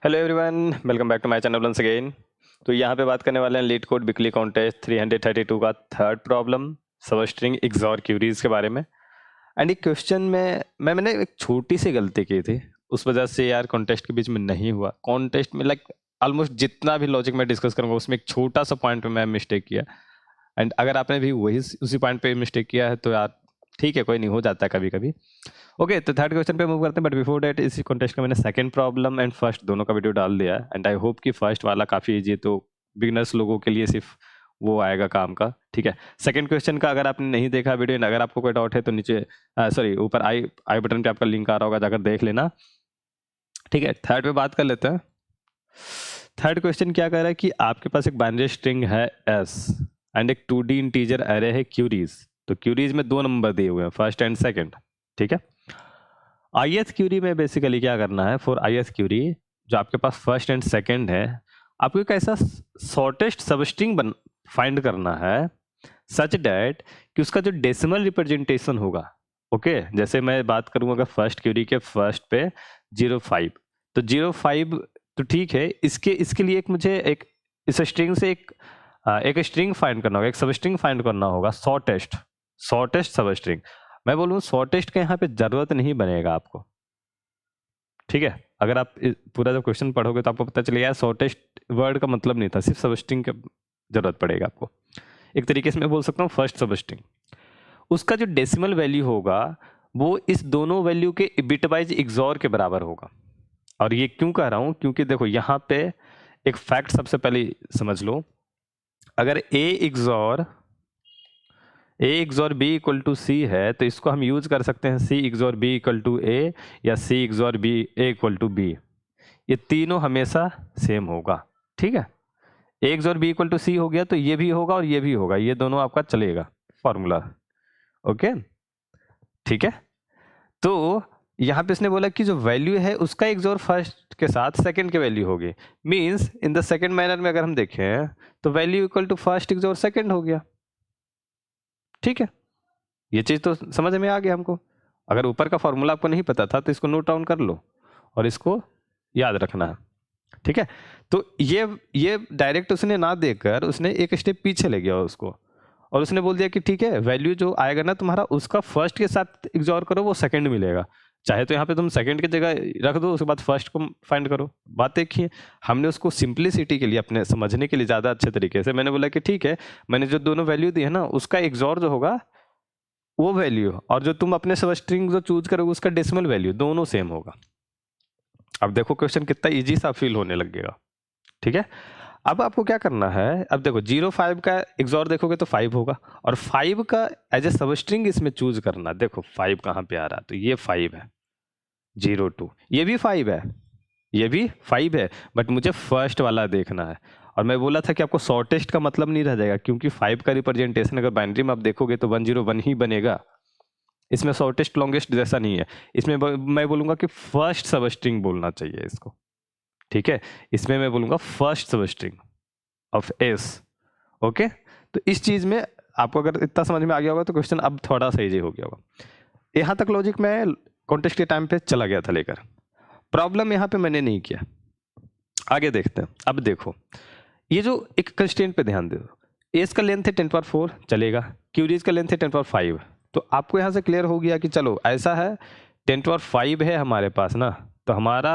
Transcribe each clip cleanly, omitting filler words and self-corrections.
Hello everyone, welcome back to my channel once again. तो यहाँ पे बात करने वाले हैं लीड कोड वीकली कॉन्टेस्ट 332 का third problem substring XOR queries के बारे में। एंड एक क्वेश्चन में मैंने एक छोटी सी गलती की थी, उस वजह से यार कॉन्टेस्ट के बीच में नहीं हुआ। कॉन्टेस्ट में लाइक ऑलमोस्ट जितना भी लॉजिक मैं डिस्कस करूंगा उसमें एक छोटा सा पॉइंट पे मैं मिस्टेक किया। एंड अगर आपने भी वही उसी पॉइंट पे मिस्टेक किया है तो यार ठीक है, कोई नहीं, हो जाता है कभी कभी। ओके, तो थर्ड क्वेश्चन पे मूव करते हैं। बट बिफोर दैट, इसी कॉन्टेस्ट का मैंने सेकंड प्रॉब्लम एंड फर्स्ट दोनों का वीडियो डाल दिया है। एंड आई होप कि फर्स्ट वाला काफ़ी इजी है, तो बिगनर्स लोगों के लिए सिर्फ वो आएगा काम का। ठीक है, सेकंड क्वेश्चन का अगर आपने नहीं देखा वीडियो, अगर आपको कोई डाउट है तो नीचे सॉरी ऊपर आई आई बटन पे आपका लिंक आ रहा होगा, जाकर देख लेना। ठीक है, थर्ड पे बात कर लेते हैं। थर्ड क्वेश्चन क्या कह रहा है कि आपके पास एक बाइनरी स्ट्रिंग है एस एंड एक 2D इंटीजर एरे है क्यूरीज। तो क्यूरीज में दो नंबर दिए हुए हैं, फर्स्ट एंड सेकंड। ठीक है, IS क्यूरी में बेसिकली क्या करना है, फॉर IS क्यूरी जो आपके पास फर्स्ट एंड सेकंड है, आपको एक ऐसा शॉर्टेस्ट सबस्ट्रिंग फाइंड करना है सच डैट कि उसका जो डेसिमल रिप्रेजेंटेशन होगा, ओके जैसे मैं बात करूं अगर फर्स्ट क्यूरी के फर्स्ट पे 05, तो 05 तो ठीक है, इसके लिए एक मुझे एक इस स्ट्रिंग से एक स्ट्रिंग फाइंड करना होगा, एक सबस्ट्रिंग फाइंड करना होगा, शॉर्टेस्ट सबस्ट्रिंग। मैं बोलूँ शॉर्टेस्ट का यहाँ पे जरूरत नहीं बनेगा आपको। ठीक है, अगर आप पूरा जब क्वेश्चन पढ़ोगे तो आपको पता चलेगा शॉर्टेस्ट वर्ड का मतलब नहीं था, सिर्फ सबस्ट्रिंग का जरूरत पड़ेगा आपको। एक तरीके से मैं बोल सकता हूँ फर्स्ट सबस्ट्रिंग, उसका जो डेसिमल वैल्यू होगा वो इस दोनों वैल्यू के बिटवाइज एक्सॉर के बराबर होगा। और ये क्यों कह रहा हूँ, क्योंकि देखो यहाँ पे एक फैक्ट सबसे पहले समझ लो, अगर A XOR B equal to C है तो इसको हम यूज कर सकते हैं C XOR B equal to A या C XOR B A equal to B. ये तीनों हमेशा सेम होगा। ठीक है, A XOR B equal to C हो गया तो ये भी होगा और ये भी होगा, ये दोनों आपका चलेगा फॉर्मूला। ओके, ठीक है, तो यहाँ पे इसने बोला कि जो वैल्यू है उसका एक्सॉर फर्स्ट के साथ सेकंड की वैल्यू होगी। Means in the second manner में अगर हम देखें तो value equal to first XOR second हो गया। ठीक है, ये चीज तो समझ में आ गया हमको। अगर ऊपर का फॉर्मूला आपको नहीं पता था तो इसको नोट डाउन कर लो और इसको याद रखना है। ठीक है, तो ये डायरेक्ट उसने ना देकर उसने एक स्टेप पीछे ले गया उसको, और उसने बोल दिया कि ठीक है, वैल्यू जो आएगा ना तुम्हारा उसका फर्स्ट के साथ एक्सॉर करो, वो सेकंड मिलेगा। चाहे तो यहाँ पे तुम सेकंड की जगह रख दो, उसके बाद फर्स्ट को फाइंड करो। बात देखिए, हमने उसको सिंप्लिसिटी के लिए, अपने समझने के लिए ज़्यादा अच्छे तरीके से मैंने बोला कि ठीक है, मैंने जो दोनों वैल्यू दी है ना उसका एक्सॉर जो होगा वो वैल्यू, और जो तुम अपने सबस्ट्रिंग जो चूज करोगे उसका डेसिमल वैल्यू, दोनों सेम होगा। अब देखो क्वेश्चन कितना इजी सा फील होने लगेगा। ठीक है, अब आपको क्या करना है, अब देखो 05 का एक्सॉर देखोगे तो 5 होगा, और 5 का एज ए सबस्ट्रिंग इसमें चूज करना। देखो 5 कहाँ पे आ रहा है, तो ये 5 है, 02 ये भी 5 है, ये भी 5 है, बट मुझे फर्स्ट वाला देखना है। और मैं बोला था कि आपको शॉर्टेस्ट का मतलब नहीं रह जाएगा, क्योंकि 5 का रिप्रेजेंटेशन अगर बाइनरी में आप देखोगे तो 101 ही बनेगा। इसमें शॉर्टेस्ट लॉन्गेस्ट जैसा नहीं है, इसमें मैं बोलूंगा कि फर्स्ट सबस्ट्रिंग बोलना चाहिए इसको। ठीक है, इसमें मैं बोलूंगा first substring of S. Okay, तो इस चीज में आपको अगर इतना समझ में आ गया होगा तो क्वेश्चन अब थोड़ा सा इजी हो गया होगा। यहाँ तक लॉजिक मैं कॉन्टेस्ट के टाइम पे चला गया था लेकर, प्रॉब्लम यहाँ पे मैंने नहीं किया। आगे देखते हैं। अब देखो, ये जो एक कंस्ट्रेंट पे ध्यान दो, एस का लेंथ है 10⁴ चलेगा, क्यूरीज का लेंथ है 10⁵, तो आपको यहाँ से क्लियर हो गया कि चलो ऐसा है 10⁵ है हमारे पास ना, तो हमारा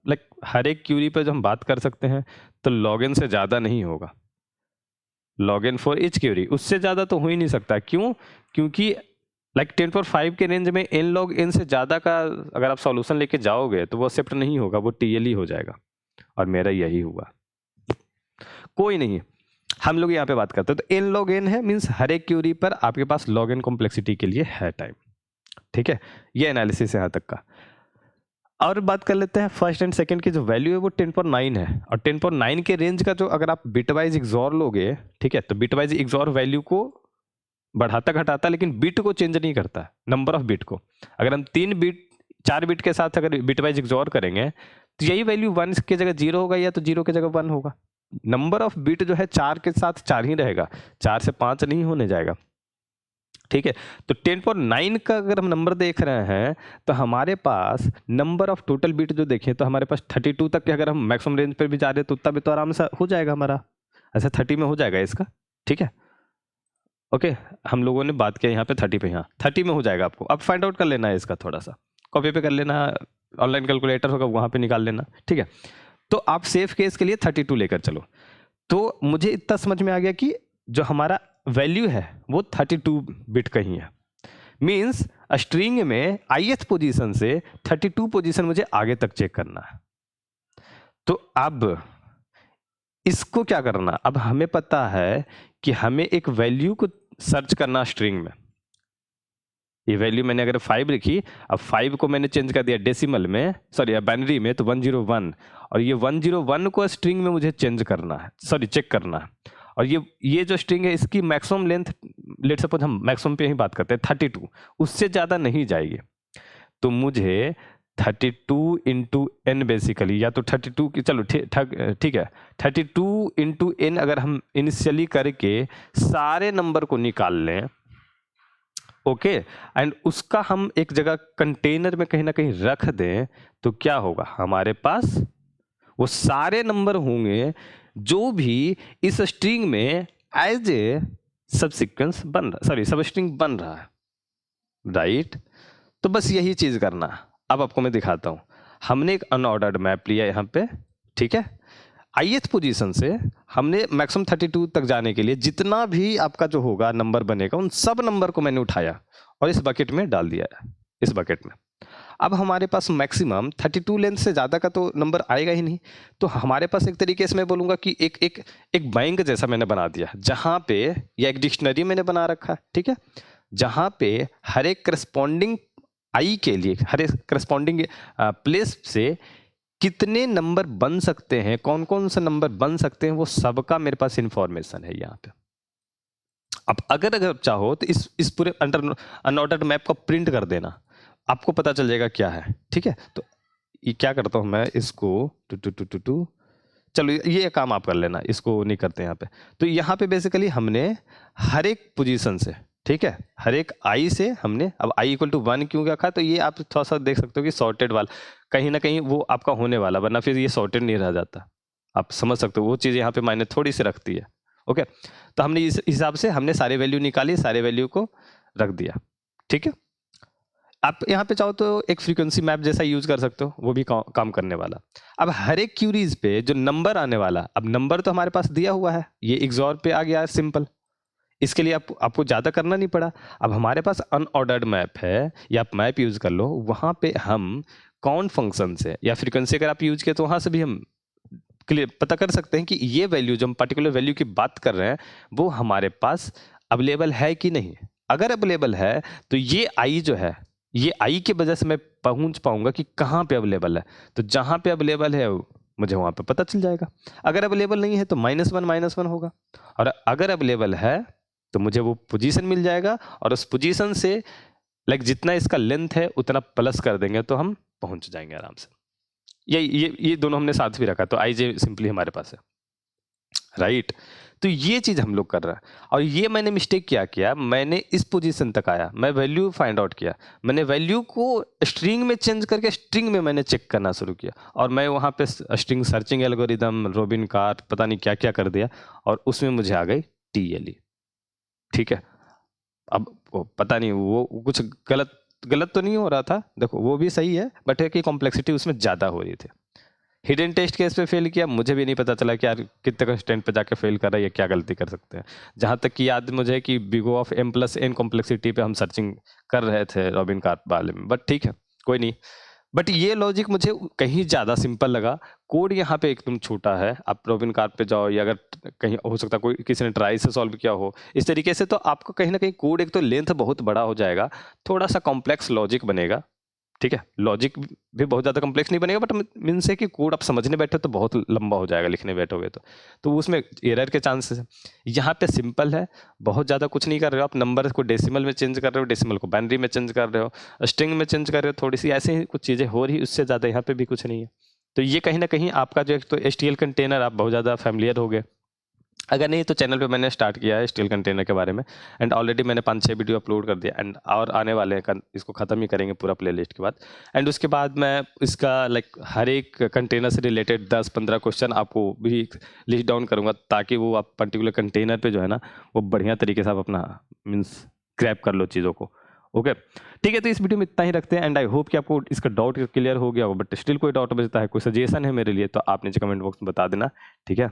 लाइक हर एक क्यूरी पे जो हम बात कर सकते हैं तो log n से ज़्यादा नहीं होगा। log n for each query, उससे ज़्यादा तो हो ही नहीं सकता। क्यों? क्योंकि लाइक 10⁵ के रेंज में n log n से ज़्यादा का अगर आप सॉल्यूशन लेके जाओगे तो वो एक्सेप्ट नहीं होगा, वो TL ही हो जाएगा। और मेरा यही हुआ। कोई नहीं, हम लोग यहाँ पे बात करते हैं तो n log n है, मीन्स हर एक क्यूरी पर आपके पास log n कॉम्प्लेक्सिटी के लिए है टाइम। ठीक है, ये एनालिसिस है यहाँ तक का। और बात कर लेते हैं फर्स्ट एंड सेकंड की जो वैल्यू है वो 10⁹ है, और 10⁹ के रेंज का जो अगर आप बिटवाइज एक्सॉर लोगे, ठीक है, तो बिटवाइज एक्सॉर वैल्यू को बढ़ाता घटाता, लेकिन बिट को चेंज नहीं करता, नंबर ऑफ बिट को। अगर हम 4 बिट के साथ अगर बिटवाइज एक्सॉर करेंगे तो यही वैल्यू 1 की जगह 0 होगा, या तो 0 की जगह 1 होगा। नंबर ऑफ बिट जो है 4 के साथ 4 ही रहेगा, 4 से 5 नहीं होने जाएगा। ठीक है। तो 10⁹ का अगर हम नंबर देख रहे हैं तो हमारे पास नंबर ऑफ टोटल बिट जो देखें तो हमारे पास 32 तक के अगर हम मैक्सिमम रेंज पर भी जा रहे हैं तो उतना भी तो आराम से हो जाएगा हमारा, ऐसा 30 में हो जाएगा इसका। ठीक है, ओके। हम लोगों ने बात किया यहाँ पे 30 पे, यहाँ 30 में हो जाएगा आपको। अब फाइंड आउट कर लेना है इसका, थोड़ा सा कॉपी पे कर लेना, ऑनलाइन कैलकुलेटर होगा वहाँ पे निकाल लेना। ठीक है, तो आप सेफ केस के लिए 32 लेकर चलो। तो मुझे इतना समझ में आ गया कि जो हमारा वैल्यू है वो 32 बिट का ही है। मीन्स स्ट्रिंग में ith पोजीशन से 32 पोजीशन मुझे आगे तक चेक करना है। तो अब इसको क्या करना, अब हमें पता है कि हमें एक वैल्यू को सर्च करना स्ट्रिंग में। ये वैल्यू मैंने अगर 5 लिखी, अब 5 को मैंने चेंज कर दिया डेसिमल में, सॉरी बाइनरी में, तो 101, और ये 101 को स्ट्रिंग में मुझे चेंज करना है, सॉरी चेक करना है। और ये जो स्ट्रिंग है इसकी मैक्सिमम लेंथ, लेट सपोज हम मैक्सिमम पे ही बात करते हैं 32, उससे ज़्यादा नहीं जाएगी। तो मुझे 32 इंटू एन बेसिकली, या तो 32 की, चलो ठीक है, 32 इंटू एन अगर हम इनिशियली करके सारे नंबर को निकाल लें, ओके, एंड उसका हम एक जगह कंटेनर में कहीं ना कहीं रख दें, तो क्या होगा, हमारे पास वो सारे नंबर होंगे जो भी इस स्ट्रिंग में एज ए सब सीक्वेंस बन रहा, सॉरी सब स्ट्रिंग बन रहा है, राइट। तो बस यही चीज करना। अब आपको मैं दिखाता हूं। हमने एक अनऑर्डर्ड मैप लिया यहाँ पे, ठीक है। ith पोजीशन से हमने मैक्सिमम 32 तक जाने के लिए जितना भी आपका जो होगा नंबर बनेगा, उन सब नंबर को मैंने उठाया और इस बकेट में डाल दिया है, इस बकेट में। अब हमारे पास मैक्सिमम 32 लेंथ से ज़्यादा का तो नंबर आएगा ही नहीं। तो हमारे पास एक तरीके से मैं बोलूँगा कि एक बैंक जैसा मैंने बना दिया, जहाँ पे, या एक डिक्शनरी मैंने बना रखा है, ठीक है, जहाँ पे हर एक करस्पॉन्डिंग आई के लिए, हर एक करस्पॉन्डिंग प्लेस से कितने नंबर बन सकते हैं, कौन कौन से नंबर बन सकते हैं, वो सबका मेरे पास इंफॉर्मेशन है यहाँ पे। अब अगर आप चाहो तो इस पूरे अनऑर्डर्ड मैप को प्रिंट कर देना, आपको पता चल जाएगा क्या है। ठीक है, तो ये क्या करता हूं मैं, इसको टू चलो ये काम आप कर लेना, इसको नहीं करते यहाँ पे। तो यहाँ पे बेसिकली हमने हर एक पोजीशन से, ठीक है, हर एक आई से हमने, अब i इक्वल टू 1 क्यों रखा, तो ये आप थोड़ा सा देख सकते हो कि सॉर्टेड वाला कहीं ना कहीं वो आपका होने वाला, वरना फिर ये सॉर्टेड नहीं रह जाता। आप समझ सकते हो, वो चीज़ यहाँ पे मायने थोड़ी सी रखती है। ओके, तो हमने इस हिसाब से हमने सारे वैल्यू निकाली, सारे वैल्यू को रख दिया। ठीक है, आप यहाँ पे चाहो तो एक फ्रीक्वेंसी मैप जैसा यूज कर सकते हो, वो भी काम करने वाला। अब हर एक क्यूरीज पे जो नंबर आने वाला, अब नंबर तो हमारे पास दिया हुआ है, ये XOR पे आ गया है सिंपल, इसके लिए आपको ज़्यादा करना नहीं पड़ा। अब हमारे पास अनऑर्डर्ड मैप है, या आप मैप यूज कर लो, वहाँ पे हम काउंट फंक्शन से या फ्रीक्वेंसी अगर आप यूज किए तो वहाँ से भी हम क्लियर पता कर सकते हैं कि ये वैल्यू, जो हम पर्टिकुलर वैल्यू की बात कर रहे हैं, वो हमारे पास अवेलेबल है कि नहीं। अगर अवेलेबल है तो ये आई जो है, ये आई की वजह से मैं पहुंच पाऊंगा कि कहाँ पे अवेलेबल है, तो जहाँ पे अवेलेबल है मुझे वहाँ पे पता चल जाएगा। अगर अवेलेबल नहीं है तो -1 होगा, और अगर अवेलेबल है तो मुझे वो पोजीशन मिल जाएगा, और उस पोजीशन से लाइक जितना इसका लेंथ है उतना प्लस कर देंगे तो हम पहुंच जाएंगे आराम से। ये दोनों हमने साथ भी रखा, तो आई जे सिंपली हमारे पास है, राइट। तो ये चीज हम लोग कर रहे हैं। और ये मैंने मिस्टेक क्या किया, मैंने इस पोजीशन तक आया, मैं वैल्यू फाइंड आउट किया, मैंने वैल्यू को स्ट्रिंग में चेंज करके स्ट्रिंग में मैंने चेक करना शुरू किया, और मैं वहाँ पे string searching algorithm, robin cart, पता नहीं क्या क्या कर दिया, और उसमें मुझे आ गई TLE। ठीक है, अब पता नहीं वो कुछ गलत तो नहीं हो रहा था, देखो वो भी सही है, बट है कि कॉम्प्लेक्सिटी उसमें ज़्यादा हो रही थी। हिडन टेस्ट केस पे फेल किया, मुझे भी नहीं पता चला कि यार कितने कंस्टेंट पे जाके फेल कर रहा है, या क्या गलती कर सकते हैं। जहाँ तक कि याद मुझे कि बिगो ऑफ M+N कॉम्प्लेक्सिटी पे हम सर्चिंग कर रहे थे रॉबिन कार्प वाले में, बट ठीक है कोई नहीं। बट ये लॉजिक मुझे कहीं ज़्यादा सिंपल लगा, कोड यहाँ पे एकदम छोटा है। आप रॉबिन कार्प पे जाओ, या अगर कहीं हो सकता कोई किसी ने ट्राई से सॉल्व किया हो इस तरीके से, तो आपको कहीं ना कहीं कोड एक तो लेंथ बहुत बड़ा हो जाएगा, थोड़ा सा कॉम्प्लेक्स लॉजिक बनेगा। ठीक है, लॉजिक भी बहुत ज़्यादा कॉम्प्लेक्स नहीं बनेगा, बट मीन्स है कि कोड आप समझने बैठे तो बहुत लंबा हो जाएगा, लिखने बैठोगे तो उसमें एरर के चांसेस है। यहाँ पे सिंपल है, बहुत ज़्यादा कुछ नहीं कर रहे हो आप, नंबर को डेसिमल में चेंज कर रहे हो, डेसिमल को बाइनरी में चेंज कर रहे हो, स्ट्रिंग में चेंज कर रहे हो, थोड़ी सी ऐसे ही कुछ चीज़ें हो रही, उससे ज़्यादा यहाँ पे भी कुछ नहीं है। तो ये कहीं ना कहीं आपका जो एक तो HTML कंटेनर आप बहुत ज़्यादा फैमिलियर हो गए, अगर नहीं तो चैनल पे मैंने स्टार्ट किया है स्टील कंटेनर के बारे में, एंड ऑलरेडी मैंने 5-6 वीडियो अपलोड कर दिया, एंड और आने वाले हैं, इसको ख़त्म ही करेंगे पूरा प्लेलिस्ट के बाद। एंड उसके बाद मैं इसका लाइक हर एक कंटेनर से रिलेटेड 10-15 क्वेश्चन आपको भी लिस्ट डाउन करूँगा, ताकि वो आप पर्टिकुलर कंटेनर पे जो है ना वो बढ़िया तरीके से आप अपना मीन्स क्रैप कर लो चीज़ों को। ओके ठीक है, तो इस वीडियो में इतना ही रखते हैं, एंड आई होप कि आपको इसका डाउट क्लियर हो गया हो, बट स्टिल कोई डाउट बचता है, कोई सजेशन है मेरे लिए, तो आप नीचे कमेंट बॉक्स में बता देना, ठीक है।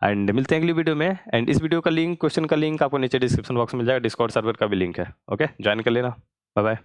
एंड मिलते हैं अगली वीडियो में, एंड इस वीडियो का लिंक, क्वेश्चन का लिंक आपको नीचे डिस्क्रिप्शन बॉक्स में मिल जाएगा, डिस्कॉर्ड सर्वर का भी लिंक है, ओके ज्वाइन कर लेना, बाय बाय।